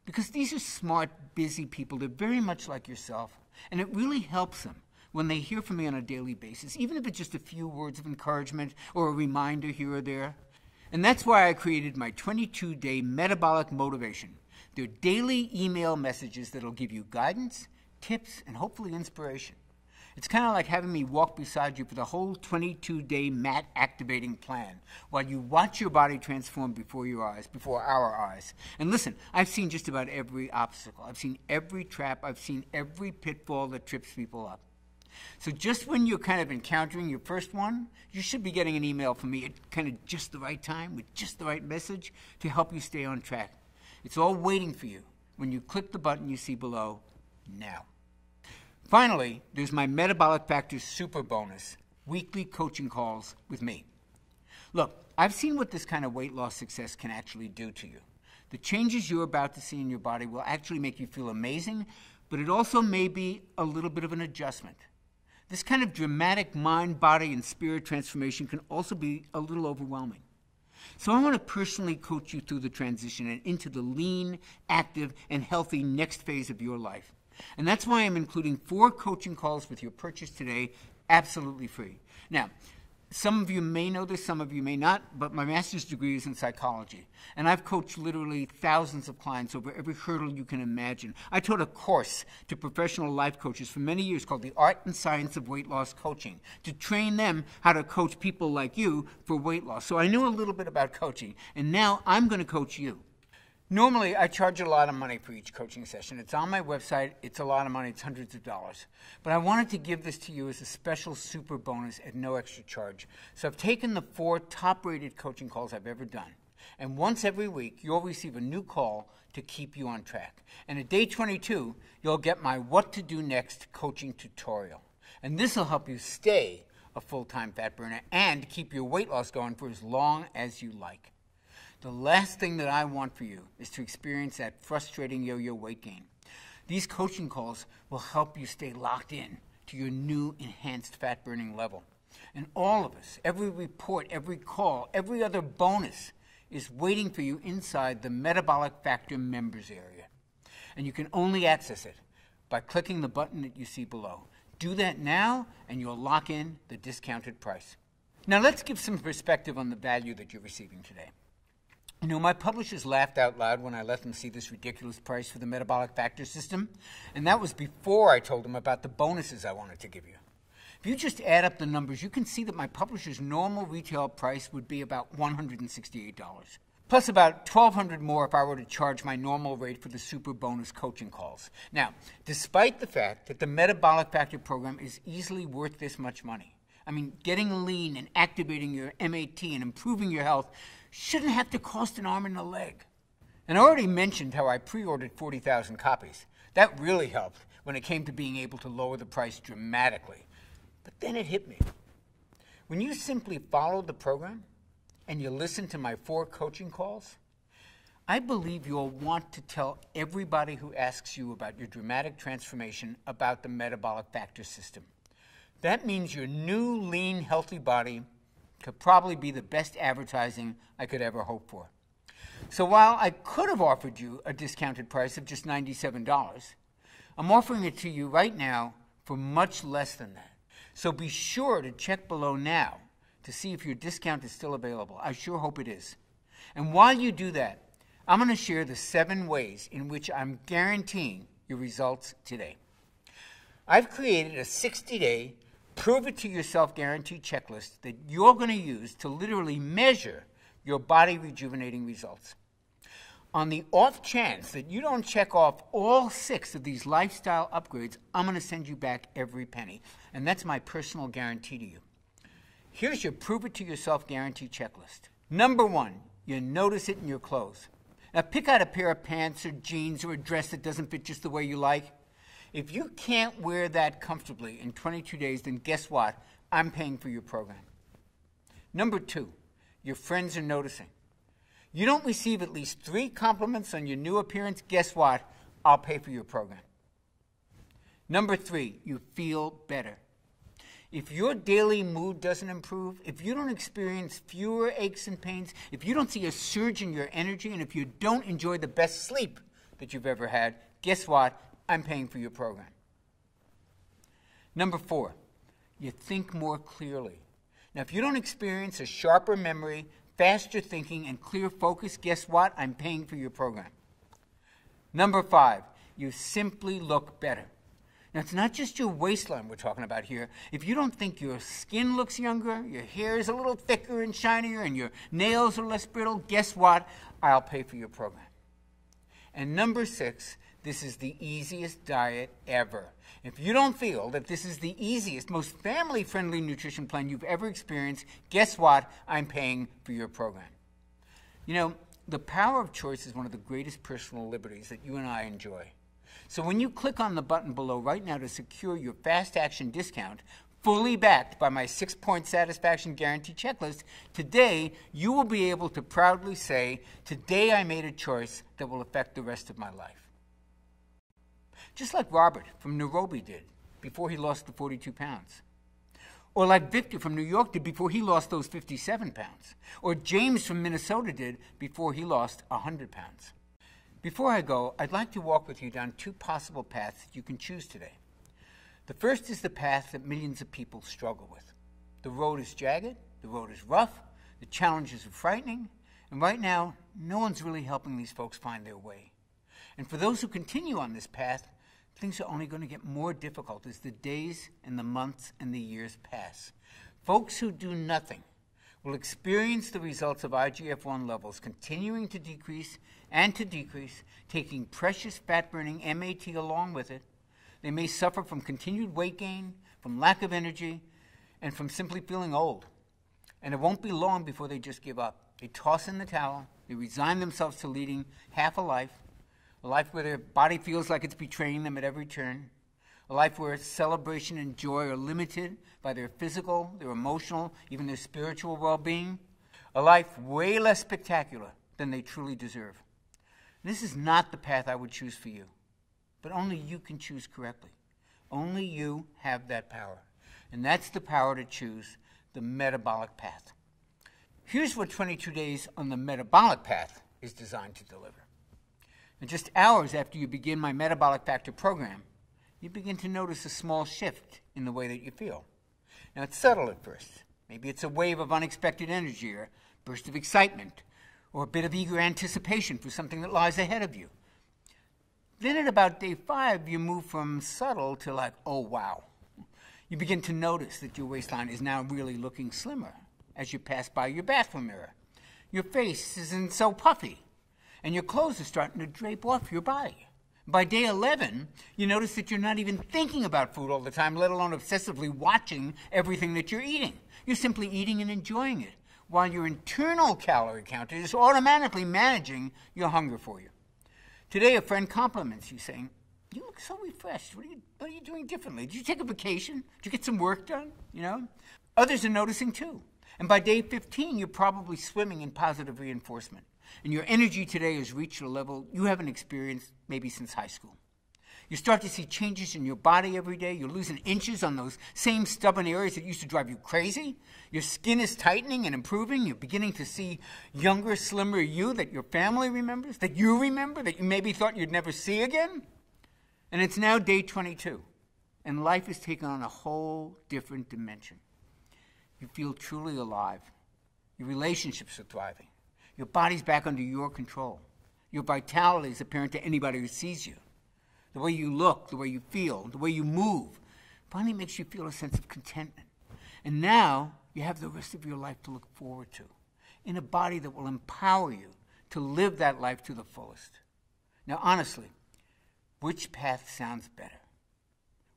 because these are smart, busy people. They're very much like yourself, and it really helps them when they hear from me on a daily basis, even if it's just a few words of encouragement or a reminder here or there. And that's why I created my 22-day Metabolic Motivation. They're daily email messages that'll give you guidance, tips, and hopefully inspiration. It's kind of like having me walk beside you for the whole 22-day MAT activating plan while you watch your body transform before our eyes. And listen, I've seen just about every obstacle. I've seen every trap. I've seen every pitfall that trips people up. So just when you're kind of encountering your first one, you should be getting an email from me at kind of just the right time with just the right message to help you stay on track. It's all waiting for you when you click the button you see below now. Finally, there's my Metabolic Factor Super Bonus, weekly coaching calls with me. Look, I've seen what this kind of weight loss success can actually do to you. The changes you're about to see in your body will actually make you feel amazing, but it also may be a little bit of an adjustment. This kind of dramatic mind, body, and spirit transformation can also be a little overwhelming. So I want to personally coach you through the transition and into the lean, active, and healthy next phase of your life. And that's why I'm including 4 coaching calls with your purchase today, absolutely free. Now, some of you may know this, some of you may not, but my master's degree is in psychology. And I've coached literally thousands of clients over every hurdle you can imagine. I taught a course to professional life coaches for many years called The Art and Science of Weight Loss Coaching to train them how to coach people like you for weight loss. So I knew a little bit about coaching, and now I'm going to coach you. Normally, I charge a lot of money for each coaching session. It's on my website. It's a lot of money. It's hundreds of dollars. But I wanted to give this to you as a special super bonus at no extra charge. So I've taken the 4 top-rated coaching calls I've ever done. And once every week, you'll receive a new call to keep you on track. And at day 22, you'll get my What to Do Next coaching tutorial. And this will help you stay a full-time fat burner and keep your weight loss going for as long as you like. The last thing that I want for you is to experience that frustrating yo-yo weight gain. These coaching calls will help you stay locked in to your new enhanced fat burning level. And all of us, every report, every call, every other bonus is waiting for you inside the Metabolic Factor members area. And you can only access it by clicking the button that you see below. Do that now and you'll lock in the discounted price. Now let's give some perspective on the value that you're receiving today. You know, my publishers laughed out loud when I let them see this ridiculous price for the Metabolic Factor system, and that was before I told them about the bonuses I wanted to give you. If you just add up the numbers, you can see that my publisher's normal retail price would be about $168, plus about $1,200 more if I were to charge my normal rate for the super bonus coaching calls. Now, despite the fact that the Metabolic Factor program is easily worth this much money, I mean, getting lean and activating your MAT and improving your health shouldn't have to cost an arm and a leg. And I already mentioned how I pre-ordered 40,000 copies. That really helped when it came to being able to lower the price dramatically. But then it hit me. When you simply follow the program and you listen to my 4 coaching calls, I believe you'll want to tell everybody who asks you about your dramatic transformation about the Metabolic Factor system. That means your new, lean, healthy body could probably be the best advertising I could ever hope for. So while I could have offered you a discounted price of just $97, I'm offering it to you right now for much less than that. So be sure to check below now to see if your discount is still available. I sure hope it is. And while you do that, I'm going to share the 7 ways in which I'm guaranteeing your results today. I've created a 60-day prove-it-to-yourself guarantee checklist that you're going to use to literally measure your body rejuvenating results. On the off chance that you don't check off all 6 of these lifestyle upgrades, I'm going to send you back every penny. And that's my personal guarantee to you. Here's your prove-it-to-yourself guarantee checklist. Number 1, you notice it in your clothes. Now pick out a pair of pants or jeans or a dress that doesn't fit just the way you like. If you can't wear that comfortably in 22 days, then guess what? I'm paying for your program. Number 2, your friends are noticing. You don't receive at least 3 compliments on your new appearance, guess what? I'll pay for your program. Number 3, you feel better. If your daily mood doesn't improve, if you don't experience fewer aches and pains, if you don't see a surge in your energy, and if you don't enjoy the best sleep that you've ever had, guess what? I'm paying for your program. Number 4, you think more clearly. Now, if you don't experience a sharper memory, faster thinking, and clear focus, guess what? I'm paying for your program. Number 5, you simply look better. Now, it's not just your waistline we're talking about here. If you don't think your skin looks younger, your hair is a little thicker and shinier, and your nails are less brittle, guess what? I'll pay for your program. And number 6, this is the easiest diet ever. If you don't feel that this is the easiest, most family-friendly nutrition plan you've ever experienced, guess what? I'm paying for your program. You know, the power of choice is one of the greatest personal liberties that you and I enjoy. So when you click on the button below right now to secure your fast action discount, fully backed by my 6-point satisfaction guarantee checklist, today you will be able to proudly say, today I made a choice that will affect the rest of my life. Just like Robert from Nairobi did before he lost the 42 pounds. Or like Victor from New York did before he lost those 57 pounds. Or James from Minnesota did before he lost 100 pounds. Before I go, I'd like to walk with you down 2 possible paths that you can choose today. The first is the path that millions of people struggle with. The road is jagged, the road is rough, the challenges are frightening, and right now, no one's really helping these folks find their way. And for those who continue on this path, things are only going to get more difficult as the days and the months and the years pass. Folks who do nothing will experience the results of IGF-1 levels continuing to decrease, taking precious fat-burning MAT along with it. They may suffer from continued weight gain, from lack of energy, and from simply feeling old. And it won't be long before they just give up. They toss in the towel, they resign themselves to leading half a life where their body feels like it's betraying them at every turn, a life where celebration and joy are limited by their physical, their emotional, even their spiritual well-being, a life way less spectacular than they truly deserve. This is not the path I would choose for you, but only you can choose correctly. Only you have that power, and that's the power to choose the metabolic path. Here's what 22 days on the metabolic path is designed to deliver. And just hours after you begin my Metabolic Factor program, you begin to notice a small shift in the way that you feel. Now, it's subtle at first. Maybe it's a wave of unexpected energy or a burst of excitement or a bit of eager anticipation for something that lies ahead of you. Then at about day 5, you move from subtle to like, oh, wow. You begin to notice that your waistline is now really looking slimmer as you pass by your bathroom mirror. Your face isn't so puffy, and your clothes are starting to drape off your body. By day 11, you notice that you're not even thinking about food all the time, let alone obsessively watching everything that you're eating. You're simply eating and enjoying it, while your internal calorie counter is automatically managing your hunger for you. Today, a friend compliments you, saying, "You look so refreshed. What are you doing differently? Did you take a vacation? Did you get some work done?" You know? Others are noticing too. And by day 15, you're probably swimming in positive reinforcement. And your energy today has reached a level you haven't experienced maybe since high school. You start to see changes in your body every day. You're losing inches on those same stubborn areas that used to drive you crazy. Your skin is tightening and improving. You're beginning to see younger, slimmer you that your family remembers, that you remember, that you maybe thought you'd never see again. And it's now day 22. and life is taking on a whole different dimension. You feel truly alive. Your relationships are thriving. Your body's back under your control. Your vitality is apparent to anybody who sees you. The way you look, the way you feel, the way you move finally makes you feel a sense of contentment. And now you have the rest of your life to look forward to, in a body that will empower you to live that life to the fullest. Now, honestly, which path sounds better?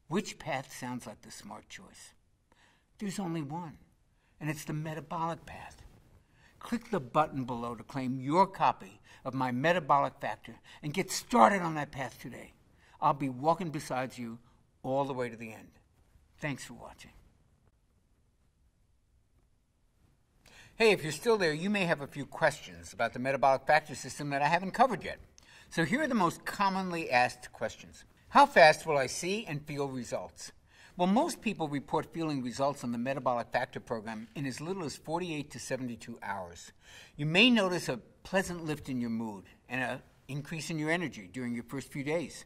Which path sounds like the smart choice? There's only one, and it's the metabolic path. Click the button below to claim your copy of my Metabolic Factor and get started on that path today. I'll be walking beside you all the way to the end. Thanks for watching. Hey, if you're still there, you may have a few questions about the metabolic factor system that I haven't covered yet. So here are the most commonly asked questions. How fast will I see and feel results? Well, most people report feeling results on the metabolic factor program in as little as 48 to 72 hours. You may notice a pleasant lift in your mood and an increase in your energy during your first few days.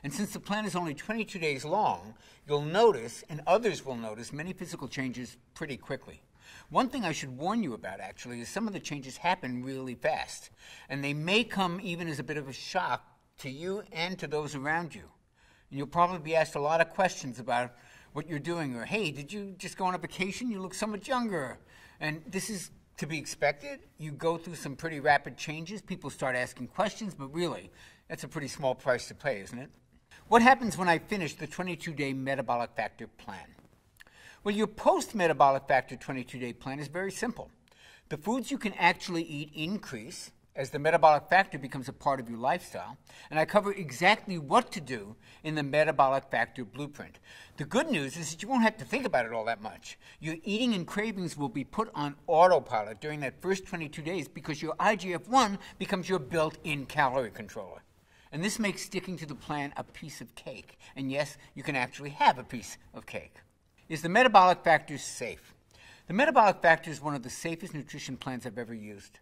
And since the plan is only 22 days long, you'll notice, and others will notice, many physical changes pretty quickly. One thing I should warn you about, actually, is some of the changes happen really fast, and they may come even as a bit of a shock to you and to those around you. And you'll probably be asked a lot of questions about what you're doing, or, hey, did you just go on a vacation? You look so much younger. And this is to be expected. You go through some pretty rapid changes. People start asking questions, but really, that's a pretty small price to pay, isn't it? What happens when I finish the 22-day metabolic factor plan? Well, your post-metabolic factor 22-day plan is very simple. The foods you can actually eat increase as the metabolic factor becomes a part of your lifestyle, and I cover exactly what to do in the metabolic factor blueprint. The good news is that you won't have to think about it all that much. Your eating and cravings will be put on autopilot during that first 22 days because your IGF-1 becomes your built-in calorie controller. And this makes sticking to the plan a piece of cake. And yes, you can actually have a piece of cake. Is the metabolic factor safe? The metabolic factor is one of the safest nutrition plans I've ever used.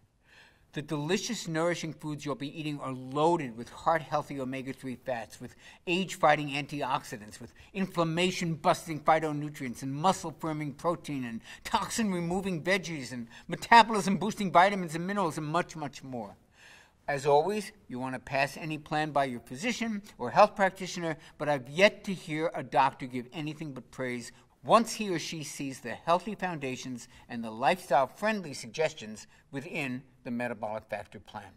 The delicious, nourishing foods you'll be eating are loaded with heart-healthy omega-3 fats, with age-fighting antioxidants, with inflammation-busting phytonutrients, and muscle-firming protein, and toxin-removing veggies, and metabolism-boosting vitamins and minerals, and much, much more. As always, you want to pass any plan by your physician or health practitioner, but I've yet to hear a doctor give anything but praise once he or she sees the healthy foundations and the lifestyle-friendly suggestions within the metabolic factor plan.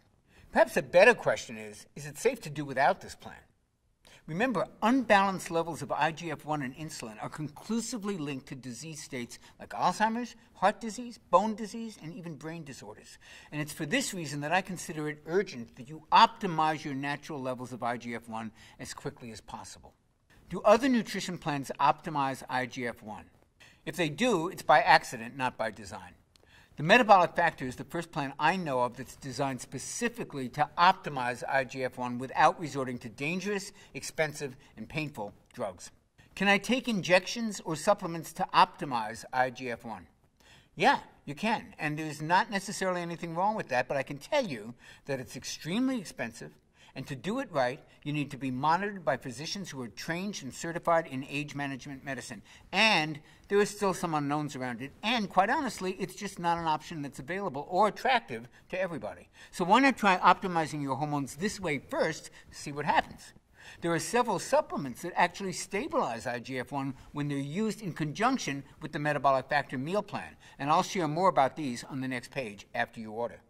Perhaps a better question is it safe to do without this plan? Remember, unbalanced levels of IGF-1 and insulin are conclusively linked to disease states like Alzheimer's, heart disease, bone disease, and even brain disorders. And it's for this reason that I consider it urgent that you optimize your natural levels of IGF-1 as quickly as possible. Do other nutrition plans optimize IGF-1? If they do, it's by accident, not by design. The metabolic factor is the first plan I know of that's designed specifically to optimize IGF-1 without resorting to dangerous, expensive, and painful drugs. Can I take injections or supplements to optimize IGF-1? Yeah, you can, and there's not necessarily anything wrong with that, but I can tell you that it's extremely expensive, and to do it right, you need to be monitored by physicians who are trained and certified in age management medicine. And there are still some unknowns around it. And quite honestly, it's just not an option that's available or attractive to everybody. So why not try optimizing your hormones this way first to see what happens? There are several supplements that actually stabilize IGF-1 when they're used in conjunction with the metabolic factor meal plan. And I'll share more about these on the next page after you order.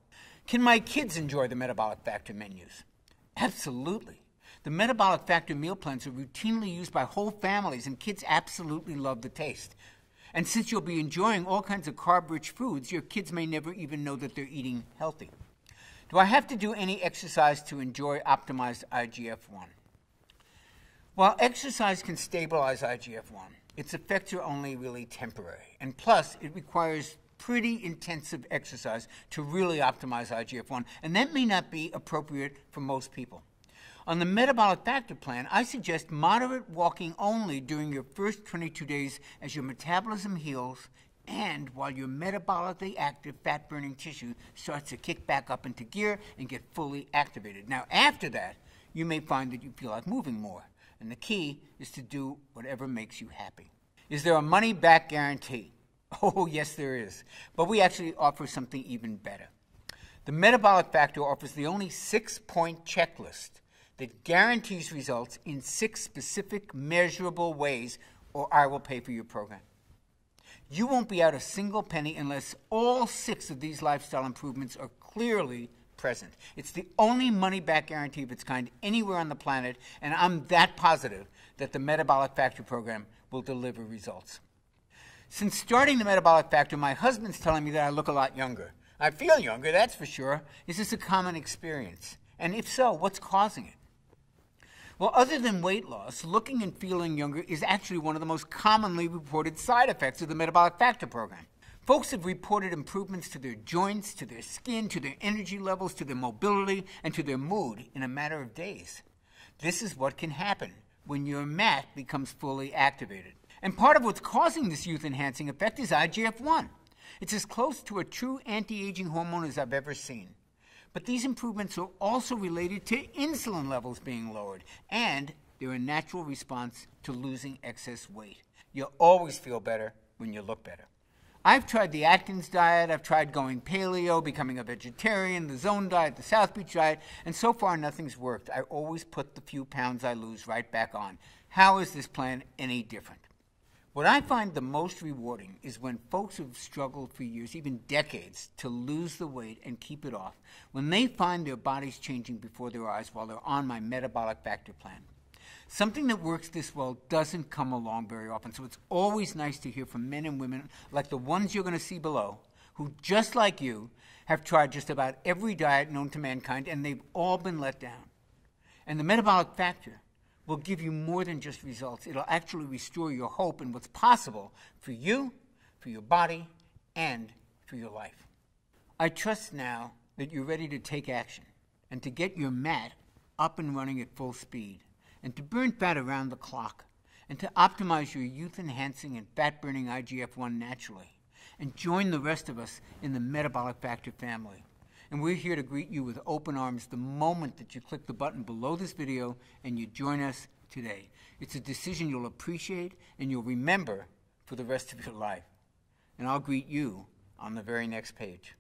Can my kids enjoy the metabolic factor menus? Absolutely. The metabolic factor meal plans are routinely used by whole families, and kids absolutely love the taste. And since you'll be enjoying all kinds of carb-rich foods, your kids may never even know that they're eating healthy. Do I have to do any exercise to enjoy optimized IGF-1? While exercise can stabilize IGF-1, its effects are only really temporary. And plus, it requires pretty intensive exercise to really optimize IGF-1, and that may not be appropriate for most people. On the metabolic factor plan, I suggest moderate walking only during your first 22 days as your metabolism heals and while your metabolically active fat-burning tissue starts to kick back up into gear and get fully activated. Now, after that, you may find that you feel like moving more. And the key is to do whatever makes you happy. Is there a money-back guarantee? Oh, yes, there is. But we actually offer something even better. The Metabolic Factor offers the only 6-point checklist that guarantees results in 6 specific measurable ways, or I will pay for your program. You won't be out a single penny unless all 6 of these lifestyle improvements are clearly present. It's the only money-back guarantee of its kind anywhere on the planet, and I'm that positive that the Metabolic Factor program will deliver results. Since starting the Metabolic Factor, my husband's telling me that I look a lot younger. I feel younger, that's for sure. Is this a common experience? And if so, what's causing it? Well, other than weight loss, looking and feeling younger is actually one of the most commonly reported side effects of the Metabolic Factor program. Folks have reported improvements to their joints, to their skin, to their energy levels, to their mobility, and to their mood in a matter of days. This is what can happen when your MAT becomes fully activated. And part of what's causing this youth-enhancing effect is IGF-1. It's as close to a true anti-aging hormone as I've ever seen. But these improvements are also related to insulin levels being lowered, and they're a natural response to losing excess weight. You'll always feel better when you look better. I've tried the Atkins diet, I've tried going paleo, becoming a vegetarian, the Zone diet, the South Beach diet, and so far nothing's worked. I always put the few pounds I lose right back on. How is this plan any different? What I find the most rewarding is when folks who've struggled for years, even decades, to lose the weight and keep it off, when they find their bodies changing before their eyes while they're on my Metabolic Factor plan. Something that works this well doesn't come along very often, so it's always nice to hear from men and women like the ones you're going to see below, who, just like you, have tried just about every diet known to mankind, and they've all been let down. And the Metabolic Factor will give you more than just results. It'll actually restore your hope in what's possible for you, for your body, and for your life. I trust now that you're ready to take action and to get your MAT up and running at full speed, and to burn fat around the clock, and to optimize your youth-enhancing and fat-burning IGF-1 naturally, and join the rest of us in the Metabolic Factor family. And we're here to greet you with open arms the moment that you click the button below this video and you join us today. It's a decision you'll appreciate and you'll remember for the rest of your life. And I'll greet you on the very next page.